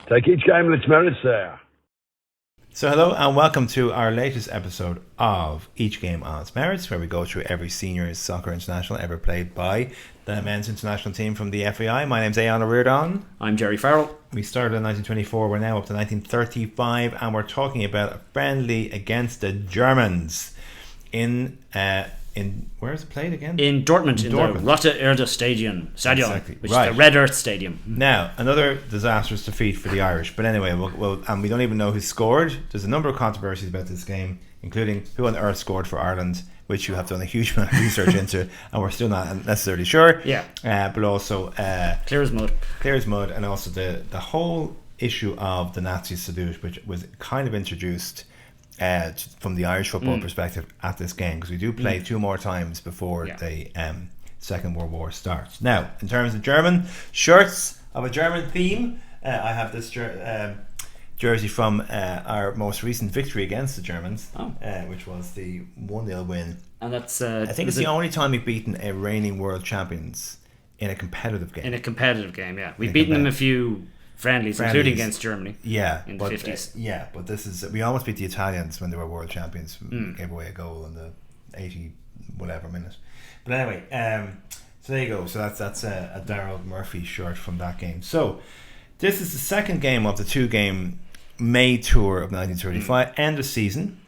Take each game and its merits there. So hello and welcome to our latest episode of Each Game on Its Merits, where we go through every senior soccer international ever played by the men's international team from the FAI. My name's Ayan O'Riordan. I'm Jerry Farrell. We started in 1924, we're now up to 1935, and we're talking about a friendly against the Germans in where is it played again? In Dortmund, in the Rote Erde Stadion, exactly. Which is the Red Earth Stadium. Now, another disastrous defeat for the Irish. But anyway, and we don't even know who scored. There's a number of controversies about this game, including who on earth scored for Ireland, which you have done a huge amount of research into, and we're still not necessarily sure. Yeah. But also clear as mud. Clear as mud, and also the whole issue of the Nazi salute, which was kind of introduced from the Irish football perspective at this game, because we do play two more times before the Second World War starts. Now, in terms of German shirts of a German theme, I have this jersey from our most recent victory against the Germans, which was the 1-0 win. And that's I think it's the only time we've beaten a reigning world champions in a competitive game. Yeah. We've beaten them a few friendlies, including against Germany. In the 50s. But this is, we almost beat the Italians when they were world champions. Gave away a goal in the 80 whatever minute. But anyway, so there you go. So that's a Daryl Murphy shirt from that game. So this is the second game of the 2-game May tour of 1935, end of season.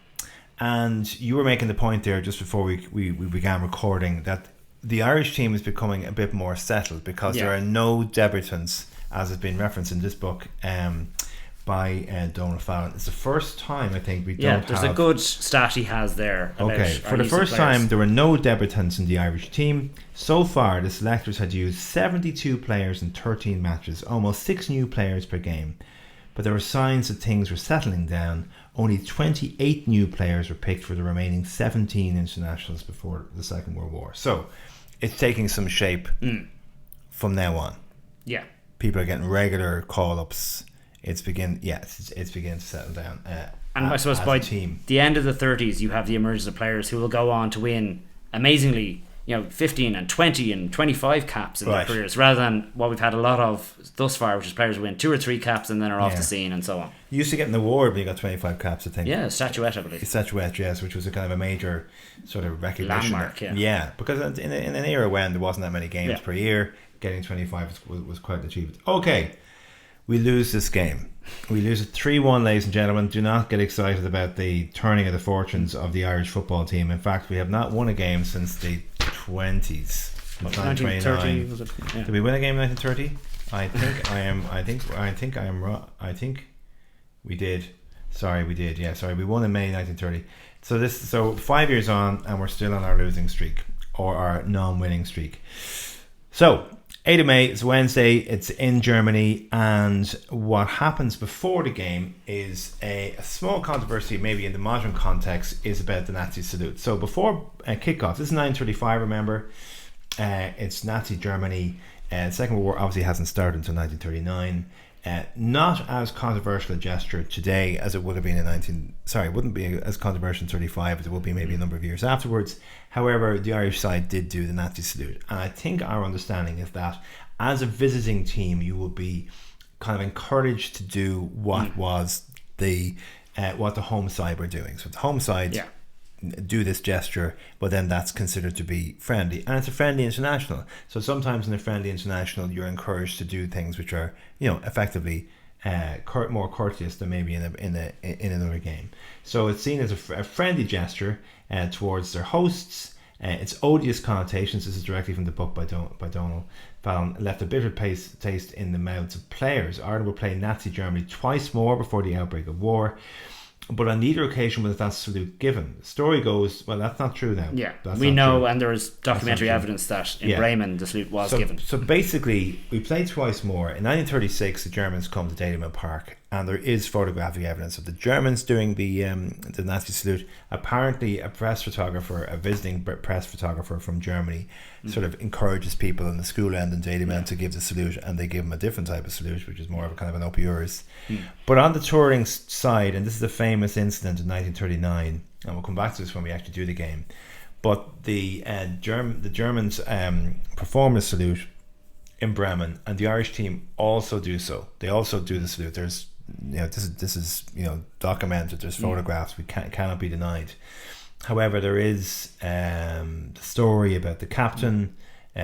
And you were making the point there just before we began recording that the Irish team is becoming a bit more settled because there are no debutants, as has been referenced in this book by Donald Fallon. It's the first time I think we don't have... there's a good stat he has there. Okay, for the first time there were no debutants in the Irish team. So far the selectors had used 72 players in 13 matches, almost 6 new players per game. But there were signs that things were settling down. Only 28 new players were picked for the remaining 17 internationals before the Second World War. So it's taking some shape from now on. Yeah. People are getting regular call-ups. It's beginning to settle down. And I suppose by the end of the 30s, you have the emergence of players who will go on to win amazingly, 15 and 20 and 25 caps in their careers, rather than what we've had a lot of thus far, which is players who win 2 or 3 caps and then are off the scene and so on. You used to get an award when you got 25 caps, I think. Yeah, a statuette, I believe. A statuette, yes, which was a kind of a major sort of recognition. Landmark, Yeah, because in an era when there wasn't that many games per year, getting 25 was quite achieved. Okay, we lose this game. We lose it 3-1, ladies and gentlemen. Do not get excited about the turning of the fortunes of the Irish football team. In fact, we have not won a game since the 20s. 1930 was it? Yeah. Did we win a game in 1930? I think I am wrong. I think we did. Sorry, we did. Yeah, sorry, we won in May 1930. So 5 years on, and we're still on our losing streak, or our non-winning streak. So 8 of May, it's Wednesday, it's in Germany, and what happens before the game is a small controversy, maybe in the modern context, is about the Nazi salute. So before kickoff, this is 9:35, remember, it's Nazi Germany. Second World War obviously hasn't started until 1939. Not as controversial a gesture today as it would have been wouldn't be as controversial in 35 as it would be maybe a number of years afterwards. However, the Irish side did do the Nazi salute, and I think our understanding is that as a visiting team you will be kind of encouraged to do what was what the home side were doing. So the home side do this gesture, but then that's considered to be friendly, and it's a friendly international. So sometimes in a friendly international, you're encouraged to do things which are, effectively more courteous than maybe in another game. So it's seen as a friendly gesture towards their hosts. Its odious connotations, this is directly from the book by Donald Fallon, left a bitter taste in the mouths of players. Ireland will play Nazi Germany twice more before the outbreak of war. But on neither occasion was that salute given. The story goes, well, that's not true now. Yeah, we know, true. And there is documentary evidence that in Bremen the salute was given. So basically, we played twice more. In 1936, the Germans come to Dalymount Park, and there is photographic evidence of the Germans doing the Nazi salute. Apparently, a visiting press photographer from Germany, sort of encourages people in the school end in Dalymount to give the salute, and they give them a different type of salute, which is more of a kind of an up yours. But on the touring side, and this is a famous incident in 1939, and we'll come back to this when we actually do the game, but the Germans perform a salute in Bremen, and the Irish team also do so. They also do the salute. There's, this is documented. There's photographs. We cannot be denied. However, there is the story about the captain,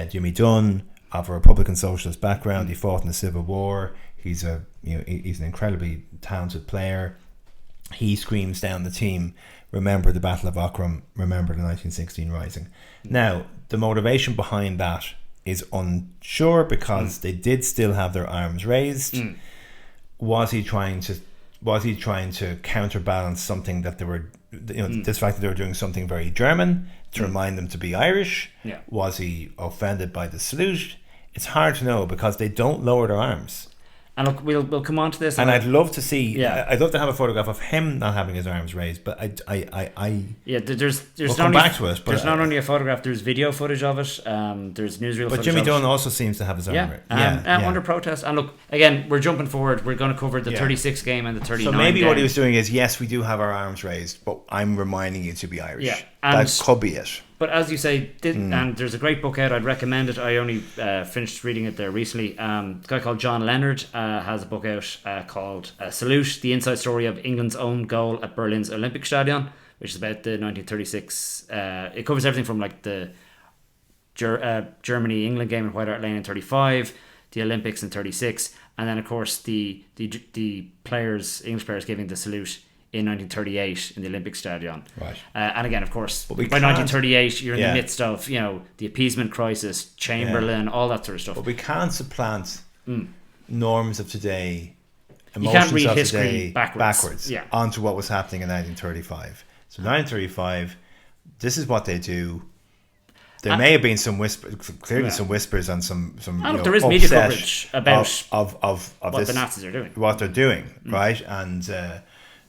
Jimmy Dunn, of a Republican Socialist background. He fought in the Civil War. He's he's an incredibly talented player. He screams down the team, remember the Battle of Aughrim, remember the 1916 Rising. Now, the motivation behind that is unsure, because they did still have their arms raised. Was he trying to counterbalance something that they were, this fact that they were doing something very German to remind them to be Irish? Was he offended by the salute? It's hard to know, because they don't lower their arms. And look, we'll come on to this. And I'd love to see. I'd love to have a photograph of him not having his arms raised. But there's we'll come back to it. But there's not only a photograph. There's video footage of it. There's newsreel. But Jimmy Dunn also seems to have his arm raised. Under protest. And look, again, we're jumping forward. We're going to cover the 36 game and the 39. So maybe game. What he was doing is, yes, we do have our arms raised, but I'm reminding you to be Irish. Yeah, that could be it. But as you say, and there's a great book out, I'd recommend it. I only finished reading it there recently. A guy called John Leonard has a book out called Salute, the inside story of England's own goal at Berlin's Olympic Stadion, which is about the 1936. It covers everything from like the Germany-England game in White Hart Lane in 35, the Olympics in 36, and then of course the players, English players, giving the salute in 1938 in the Olympic Stadion. Right. And again, of course, by 1938, you're in the midst of, the appeasement crisis, Chamberlain, all that sort of stuff. But we can't supplant norms of today, emotions you can't read of history today backwards onto what was happening in 1935. So 1935, this is what they do. There may have been some whispers and some there is media coverage about of what this, the Nazis are doing. What they're doing, right? And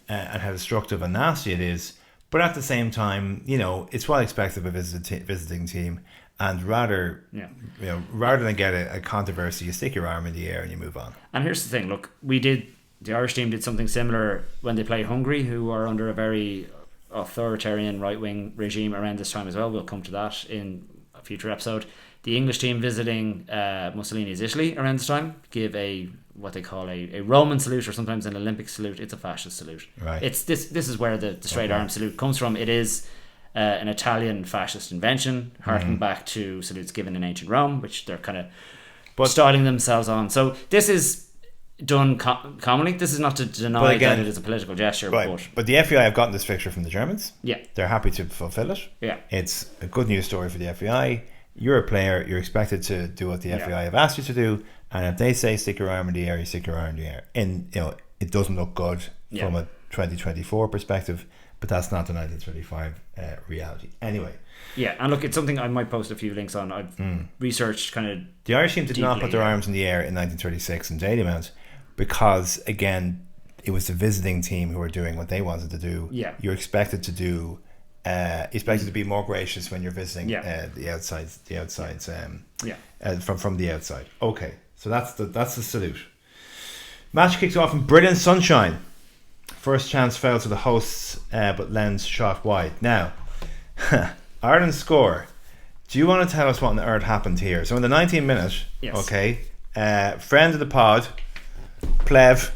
how destructive and nasty it is, but at the same time, it's well expected of a visiting team, and rather than get a controversy, you stick your arm in the air and you move on. And here's the thing: look, the Irish team did something similar when they play Hungary, who are under a very authoritarian right-wing regime around this time as well. We'll come to that in a future episode. The English team visiting Mussolini's Italy around this time give what they call a Roman salute, or sometimes an Olympic salute. It's a fascist salute. Right. It's this is where the straight arm salute comes from. It is an Italian fascist invention, harking back to salutes given in ancient Rome, which they're kind of styling themselves on. So this is done commonly. This is not to deny that it is a political gesture. Right. But the FAI have gotten this fixture from the Germans. Yeah. They're happy to fulfill it. Yeah. It's a good news story for the FAI. You're a player, you're expected to do what the FAI have asked you to do, and if they say stick your arm in the air, you stick your arm in the air. And it doesn't look good from a 2024 perspective, but that's not the 1935 reality. Anyway. Yeah, and look, it's something I might post a few links on. I've researched kind of. The Irish team did not put their arms in the air in 1936 in Dalymount, because again, it was the visiting team who were doing what they wanted to do. Yeah. You're expected to do. Expected to be more gracious when you're visiting the outsides from the outside. Okay, so that's the salute. Match kicks off in brilliant sunshine. First chance fell to the hosts, but Lenz shot wide. Now, Ireland score. Do you want to tell us what on earth happened here? So in the 19th minute, friend of the pod, Plevna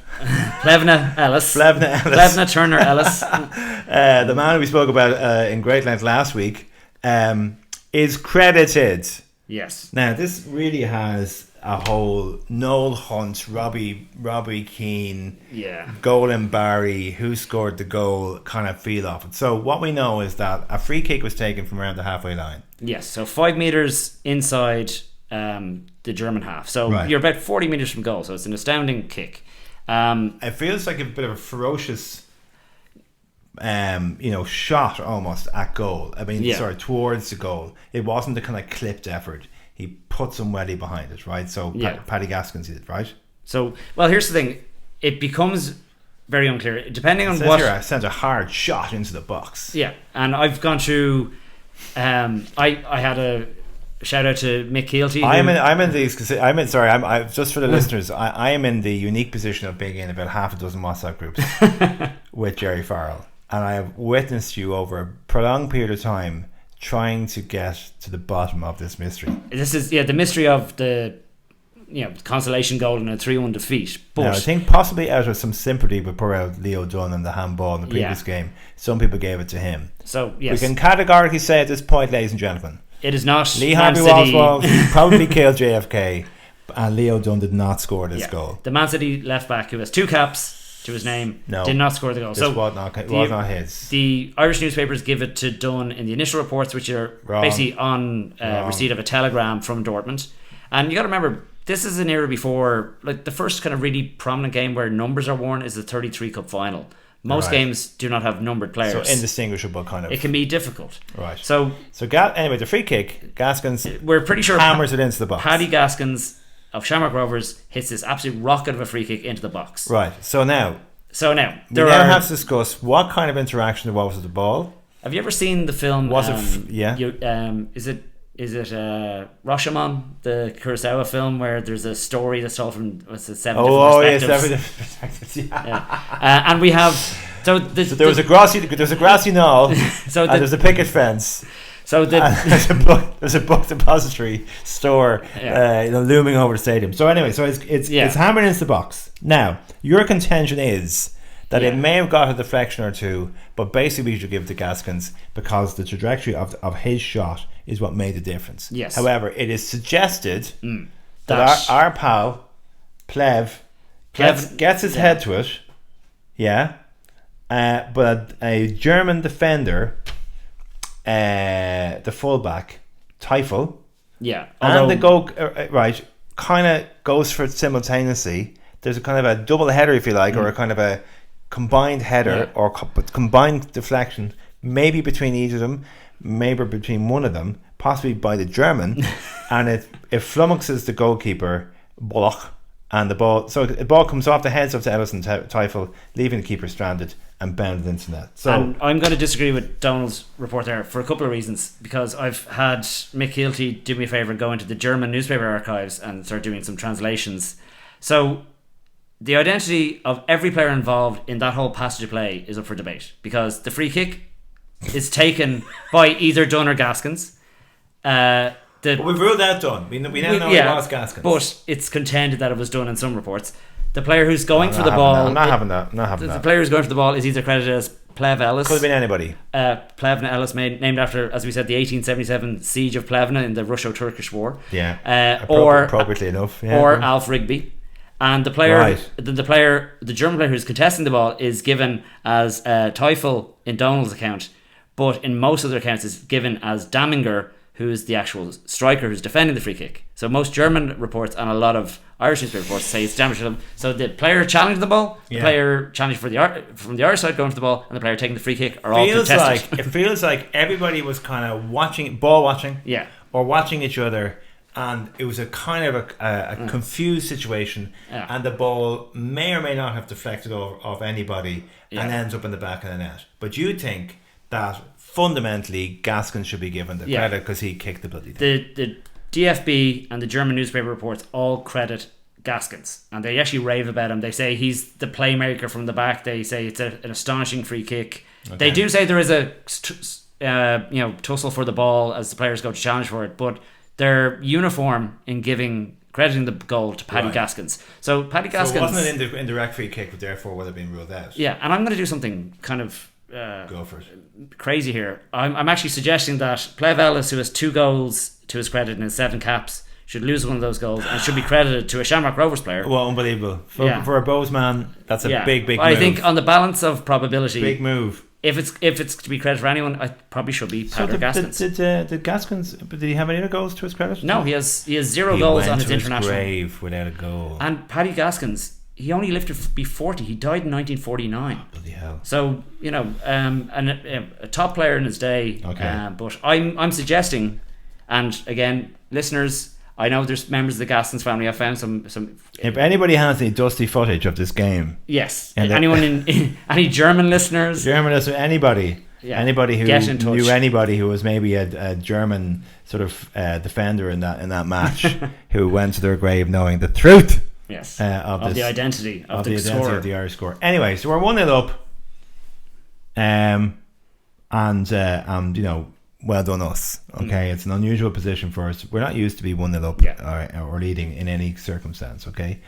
Turner Ellis, the man we spoke about in great length last week, is credited. Yes. Now this really has a whole Noel Hunt, Robbie Keane, Golan Barry, who scored the goal, kind of feel off it. So what we know is that a free kick was taken from around the halfway line. Yes, so 5 metres inside the German half. So you're about 40 metres from goal, so it's an astounding kick. It feels like a bit of a ferocious shot almost at goal. I mean, towards the goal. It wasn't the kind of clipped effort. He put some welly behind it, right? So Paddy Gaskins did, right? So, well, here's the thing. It becomes very unclear depending on what. Here, sends a hard shot into the box. Yeah, and I've gone through. I had a shout out to Mick Keelty. I'm in these because I'm just for the listeners. I am in the unique position of being in about half a dozen WhatsApp groups with Jerry Farrell, and I have witnessed you over a prolonged period of time trying to get to the bottom of this mystery. This is the mystery of the consolation goal in a 3-1 defeat. But now, I think possibly out of some sympathy with poor out Leo Dunn and the handball in the previous game, some people gave it to him. So yes, we can categorically say at this point, ladies and gentlemen, it is not Lee Harvey Walsh probably killed JFK, and Leo Dunn did not score this goal. The Man City left back who has 2 caps to his name did not score the goal. This was not his. The Irish newspapers give it to Dunn in the initial reports, which are basically on receipt of a telegram from Dortmund. And you got to remember, this is an era before, like, the first kind of really prominent game where numbers are worn is the 33 Cup final. Most games do not have numbered players, so indistinguishable kind of. It can be difficult, right? So anyway, the free kick, Gaskins. We're pretty sure hammers it into the box. Paddy Gaskins of Shamrock Rovers hits this absolute rocket of a free kick into the box. Right. So now we have to discuss what kind of interaction there was with the ball. Have you ever seen the film? Was it? Is it Rashomon, the Kurosawa film, where there's a story that's told from 7 different perspectives? And we have so there was a grassy knoll, and there's a picket fence. So there's a book depository store, looming over the stadium. So anyway, it's hammered into the box. Now your contention is that it may have got a deflection or two, but basically we should give it to Gaskins because the trajectory of his shot is what made the difference. Yes. However, it is suggested that our pal Plev gets his head to it, but a German defender, the fullback Teufel, and the goal kind of goes for it simultaneously. There's a kind of a double header, if you like, or a kind of a combined header or combined deflection, maybe between each of them, maybe between one of them, possibly by the German, and it flummoxes the goalkeeper Bullock, and the ball comes off the heads of Ellison Teufel, leaving the keeper stranded and bounded into net. So and I'm going to disagree with Donald's report there for a couple of reasons, because I've had Mick Keelty do me a favour and go into the German newspaper archives and start doing some translations. So the identity of every player involved in that whole passage of play is up for debate, because the free kick is taken by either Dunn or Gaskins. But we've ruled out Dunn. We now know it was Gaskins. But it's contended that it was Dunn in some reports. The player who's going for the ball... I'm not having that. The player who's going for the ball is either credited as Plev Ellis. Could have been anybody. Plevna Ellis, named after, as we said, the 1877 siege of Plevna in the Russo-Turkish War. Appropriately enough. Or Alf Rigby. And the player, the German player who's contesting the ball is given as Teufel in Donald's account, but in most other accounts is given as Daminger, who is the actual striker who's defending the free kick. So most German reports and a lot of Irish newspaper reports say it's Daminger. So the player challenging the ball, the player challenged from the Irish side going for the ball, and the player taking the free kick are all contested. It feels like everybody was kind of watching, or watching each other. And it was a kind of a confused situation, and the ball may or may not have deflected off anybody and ends up in the back of the net. But you think that fundamentally Gaskins should be given the credit because he kicked the bloody thing. The DFB and the German newspaper reports all credit Gaskins, and they actually rave about him. They say he's the playmaker from the back. They say it's an astonishing free kick. Okay. They do say there is a tussle for the ball as the players go to challenge for it, but they're uniform in crediting the goal to Paddy Gaskins. So Paddy Gaskins... So it wasn't an indirect free kick, but therefore would have been ruled out. Yeah, and I'm going to do something kind of go for it. Crazy here. I'm actually suggesting that Plev Ellis, who has 2 goals to his credit and 7 caps, should lose one of those goals and should be credited to a Shamrock Rovers player. Well, unbelievable. For a Bowes man, that's a big move. I think on the balance of probability... Big move. If it's to be credit for anyone, I probably should be Paddy Gaskins. Did Gaskins? Did he have any other goals to his credit? No, he has 0 goals on his international. Grave without a goal. And Paddy Gaskins, he only lived to be 40. He died in 1949. Oh, bloody hell! So a top player in his day. Okay. But I'm suggesting, and again, listeners, I know there's members of the Gaskins family. I found some. If anybody has any dusty footage of this game, yes. Anyone in any German listeners, anybody, anybody who knew anybody who was maybe a German sort of defender in that match, who went to their grave knowing the truth. Yes. Of the identity of the identity of the Irish score. Anyway, so we're 1-0 up, and well done us. Okay, it's an unusual position for us. We're not used to be 1-0 up or leading in any circumstance. Okay,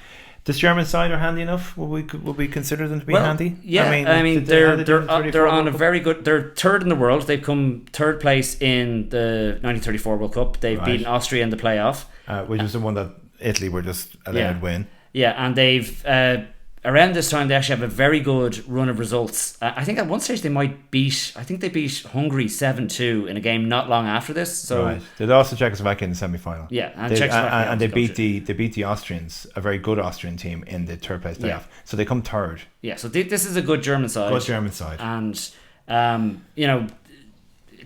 this German side are handy enough. Would we consider them to be handy? Yeah, I mean they're on a very good. They're third in the world. They've come third place in the 1934 World Cup. They've beaten Austria in the playoff, which was the one that Italy were just allowed to win. Yeah, and they've around this time they actually have a very good run of results. I think at one stage they beat Hungary 7-2 in a game not long after this. So they lost to Czechoslovakia in the semi-final. Yeah, and they beat the Austrians, a very good Austrian team, in the third place playoff. Yeah. So they come third. Yeah, so this is a good German side. Good German side. And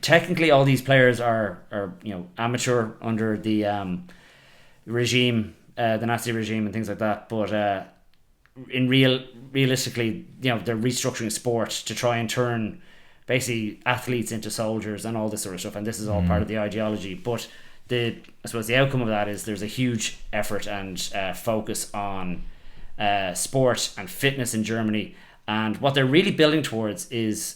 technically all these players are amateur under the regime, the Nazi regime and things like that, but realistically, they're restructuring sport to try and turn basically athletes into soldiers and all this sort of stuff, and this is all part of the ideology. But I suppose the outcome of that is there's a huge effort and focus on sport and fitness in Germany, and what they're really building towards is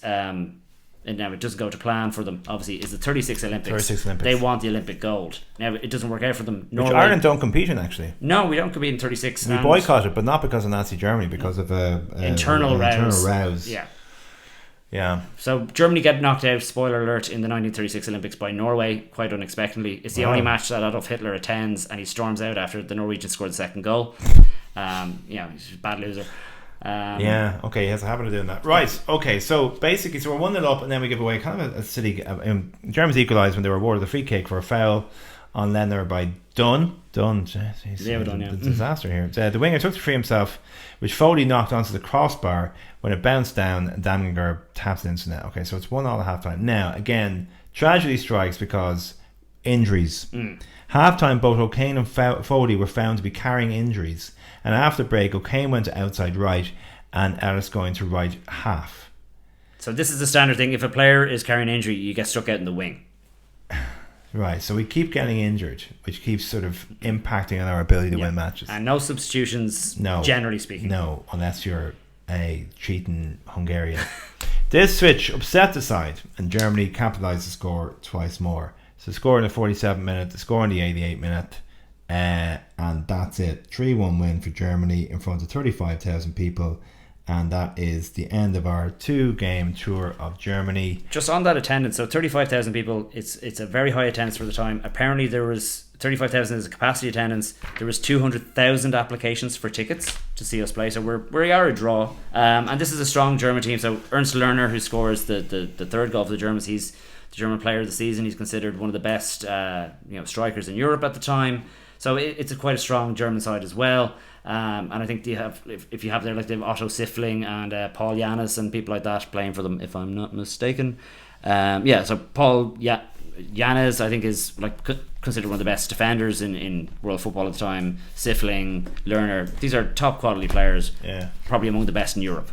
and now it doesn't go to plan for them, obviously, is the 36 Olympics. They want the Olympic gold. Now, it doesn't work out for them. Which Ireland don't compete in, actually. No, we don't compete in 36. We boycotted, but not because of Nazi Germany, because of internal rows. Yeah. So Germany get knocked out, spoiler alert, in the 1936 Olympics by Norway, quite unexpectedly. It's the only match that Adolf Hitler attends, and he storms out after the Norwegians scored the second goal. He's a bad loser. He has a habit of doing that. Right, okay, so basically, we're 1-0 up, and then we give away kind of a silly. Germans equalised when they were awarded the free kick for a foul on Lehner by Dunn. Disaster here. The winger took the free himself, which Foley knocked onto the crossbar when it bounced down, and Daminger taps it into net. Okay, so it's 1-1 at half time. Now, again, tragedy strikes because injuries. Half time, both O'Kane and Foley were found to be carrying injuries. And after break, O'Kane went to outside right and Ellis going to right half. So this is the standard thing. If a player is carrying injury, you get struck out in the wing. Right, so we keep getting injured, which keeps sort of impacting on our ability to win matches. And no substitutions, generally speaking. No, unless you're a cheating Hungarian. This switch upset the side, and Germany capitalised the score twice more. So the score in the 47th minute, the score in the 88th minute. And that's it. 3-1 win for Germany in front of 35,000 people, and that is the end of our 2-game tour of Germany. Just on that attendance, so 35,000 people, it's a very high attendance for the time. Apparently there was 35,000 as a capacity attendance. There was 200,000 applications for tickets to see us play, so we are a draw. And this is a strong German team. So Ernst Lerner, who scores the third goal for the Germans, he's the German player of the season. He's considered one of the best strikers in Europe at the time. So it's quite a strong German side as well, and I think if you have there, like they have Otto Siffling and Paul Jannes and people like that playing for them, if I'm not mistaken. So Paul Jannes, I think, is considered one of the best defenders in world football at the time. Siffling, Lerner, these are top quality players. Yeah, probably among the best in Europe.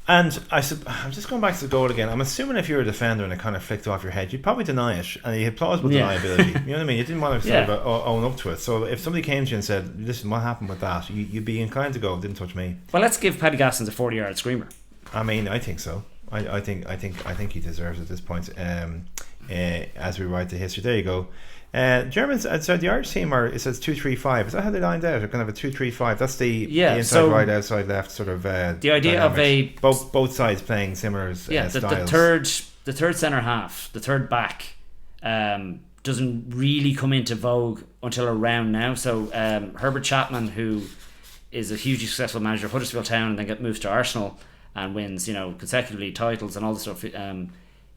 And I'm just going back to the goal again. I'm assuming if you're a defender and it kind of flicked off your head, you'd probably deny it, and you had plausible deniability. You know what I mean? You didn't want to sort of own up to it. So if somebody came to you and said, "Listen, what happened with that?" you'd be inclined to go, "Didn't touch me." Well, let's give Paddy Gaskins a 40-yard screamer. I mean, I think so. I think he deserves it at this point. As we write the history, there you go. Germans, so the Irish team it says 2-3-5. Is that how they lined out? They're kind of a 2-3-5. That's the inside right, outside left sort of. The idea dynamics. of both sides playing similar styles. The third centre half, the third back, doesn't really come into vogue until around now. So Herbert Chapman, who is a hugely successful manager of Huddersfield Town and then moves to Arsenal and wins consecutively titles and all this stuff,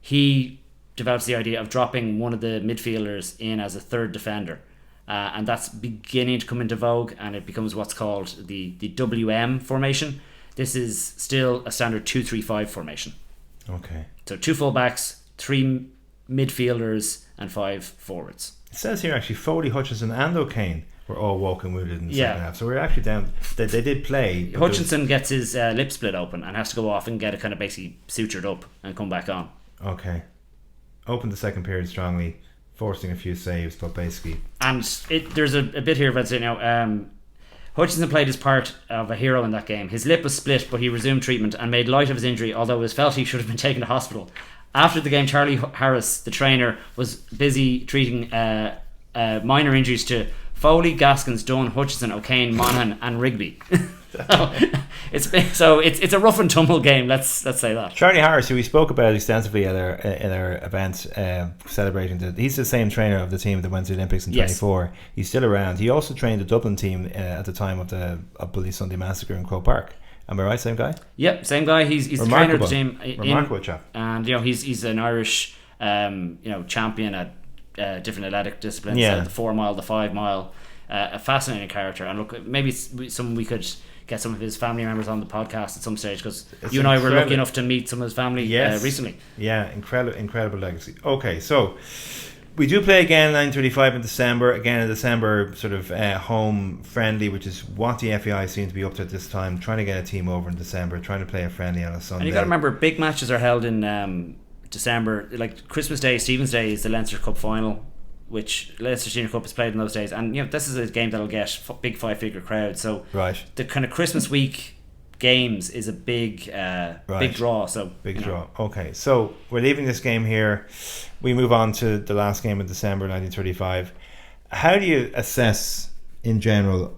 he develops the idea of dropping one of the midfielders in as a third defender, and that's beginning to come into vogue, and it becomes what's called the WM formation. This is still a standard 2-3-5 formation. Okay. So 2 fullbacks, 3 midfielders, and 5 forwards. It says here actually Foley, Hutchinson, and O'Kane were all walking wounded in the second half. So we're actually down. They did play. Hutchinson gets his lip split open and has to go off and get it kind of basically sutured up and come back on. Okay. Opened the second period strongly, forcing a few saves, but basically. And there's a bit here about saying Hutchinson played his part of a hero in that game. His lip was split, but he resumed treatment and made light of his injury, although it was felt he should have been taken to hospital. After the game, Charlie Harris, the trainer, was busy treating minor injuries to Foley, Gaskins, Dunn, Hutchinson, O'Kane, Monaghan and Rigby. It's a rough and tumble game. Let's say that. Charlie Harris, who we spoke about extensively at our event celebrating he's the same trainer of the team that went to the Olympics in 24. He's still around. He also trained the Dublin team at the time of the Bloody Sunday massacre in Croke Park. Am I right? Same guy? Yep, same guy. He's the trainer of the team. Remarkable chap. And he's an Irish champion at different athletic disciplines. The 4 mile, the 5 mile. A fascinating character. And look, maybe someone we could get some of his family members on the podcast at some stage, because you and I were lucky enough to meet some of his family recently. Yeah, incredible legacy. Okay, so we do play again 9:35 in December. Again, in December, sort of home friendly, which is what the FAI seem to be up to at this time. Trying to get a team over in December, trying to play a friendly on a Sunday. And you got to remember, big matches are held in December. Like Christmas Day, Stephen's Day is the Leinster Cup final, which Leinster Senior Cup is played in those days, and this is a game that'll get big 5-figure crowds. So the kind of Christmas week games is a big draw. So big draw. Okay, so we're leaving this game here. We move on to the last game in December 1935. How do you assess in general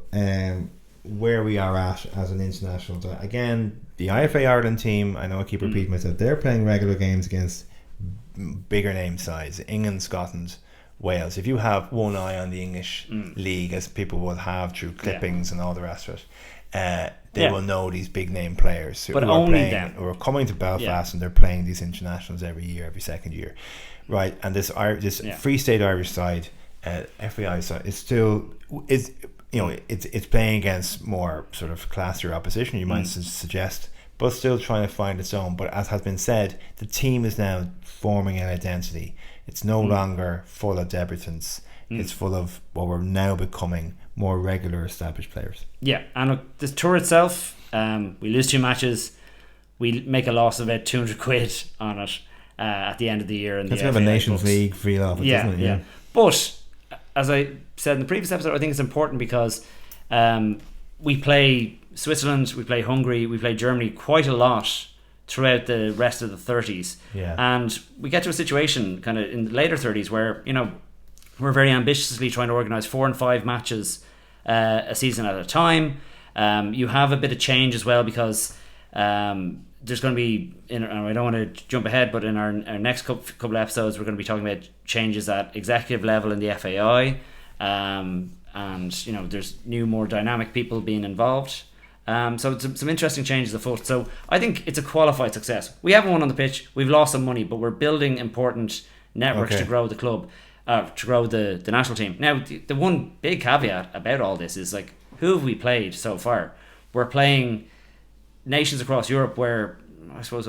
where we are at as an international? Again, the IFA Ireland team, I know I keep repeating myself, they're playing regular games against bigger name sides, England, Scotland, Wales. If you have one eye on the English league, as people will have through clippings and all the rest of it, they will know these big name players who are coming to Belfast and they're playing these internationals every year, every second year, right? And this Free State Irish side, FAI side, is still it's playing against more sort of classier opposition, you might suggest, but still trying to find its own. But as has been said, the team is now forming an identity. It's no longer full of debutants. It's full of what we're now becoming more regular established players. Yeah, and look, this tour itself, we lose 2 matches, we make a loss of about £200 on it at the end of the year. And that's kind of a Nations League feel off it, doesn't it? Yeah. But as I said in the previous episode, I think it's important because we play Switzerland, we play Hungary, we play Germany quite a lot throughout the rest of the 30s. And we get to a situation kind of in the later 30s where, we're very ambitiously trying to organise 4 and 5 matches a season at a time. You have a bit of change as well because there's going to be, and I don't want to jump ahead, but in our next couple of episodes we're going to be talking about changes at executive level in the FAI, and there's new, more dynamic people being involved. So it's some interesting changes afoot. So I think it's a qualified success. We haven't won on the pitch, we've lost some money, but we're building important networks to grow the club, to grow the national team. Now, the one big caveat about all this is, like, who have we played so far? We're playing nations across Europe where, I suppose,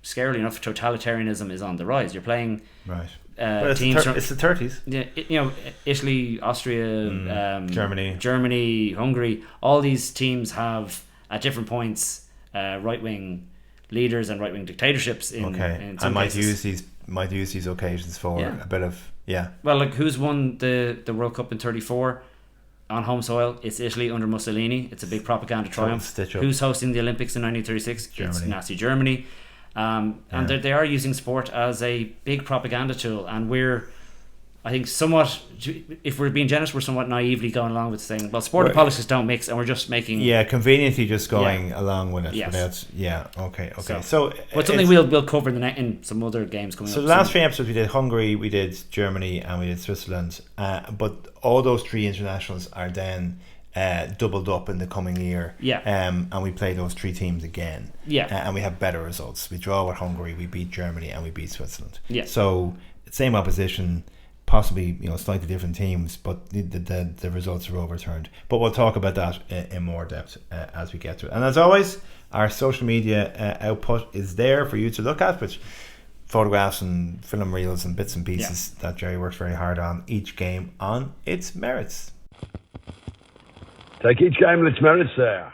scarily enough, totalitarianism is on the rise. You're playing teams it's the 30s. Yeah, Italy, Austria, Germany, Hungary. All these teams have at different points right-wing leaders and right-wing dictatorships. In some cases. Might use these occasions for a bit of Well, like, who's won the World Cup in 34 on home soil? It's Italy under Mussolini. It's a big propaganda triumph. Who's hosting the Olympics in 1936? Germany. It's Nazi Germany. And they are using sport as a big propaganda tool, and we're, I think, somewhat, if we're being generous, we're somewhat naively going along with saying, well, sport and politics don't mix, and we're just making conveniently just going along with it. Okay. So but something we'll cover in some other games coming up. So the last 3 episodes we did Hungary, we did Germany, and we did Switzerland, but all those 3 internationals are then doubled up in the coming year, and we play those 3 teams again, and we have better results. We draw with Hungary, we beat Germany, and we beat Switzerland. So same opposition, possibly slightly different teams, but the results are overturned. But we'll talk about that in more depth as we get to it. And as always, our social media output is there for you to look at, which photographs and film reels and bits and pieces that Jerry works very hard on, each game on its merits. Take each game on its merits there.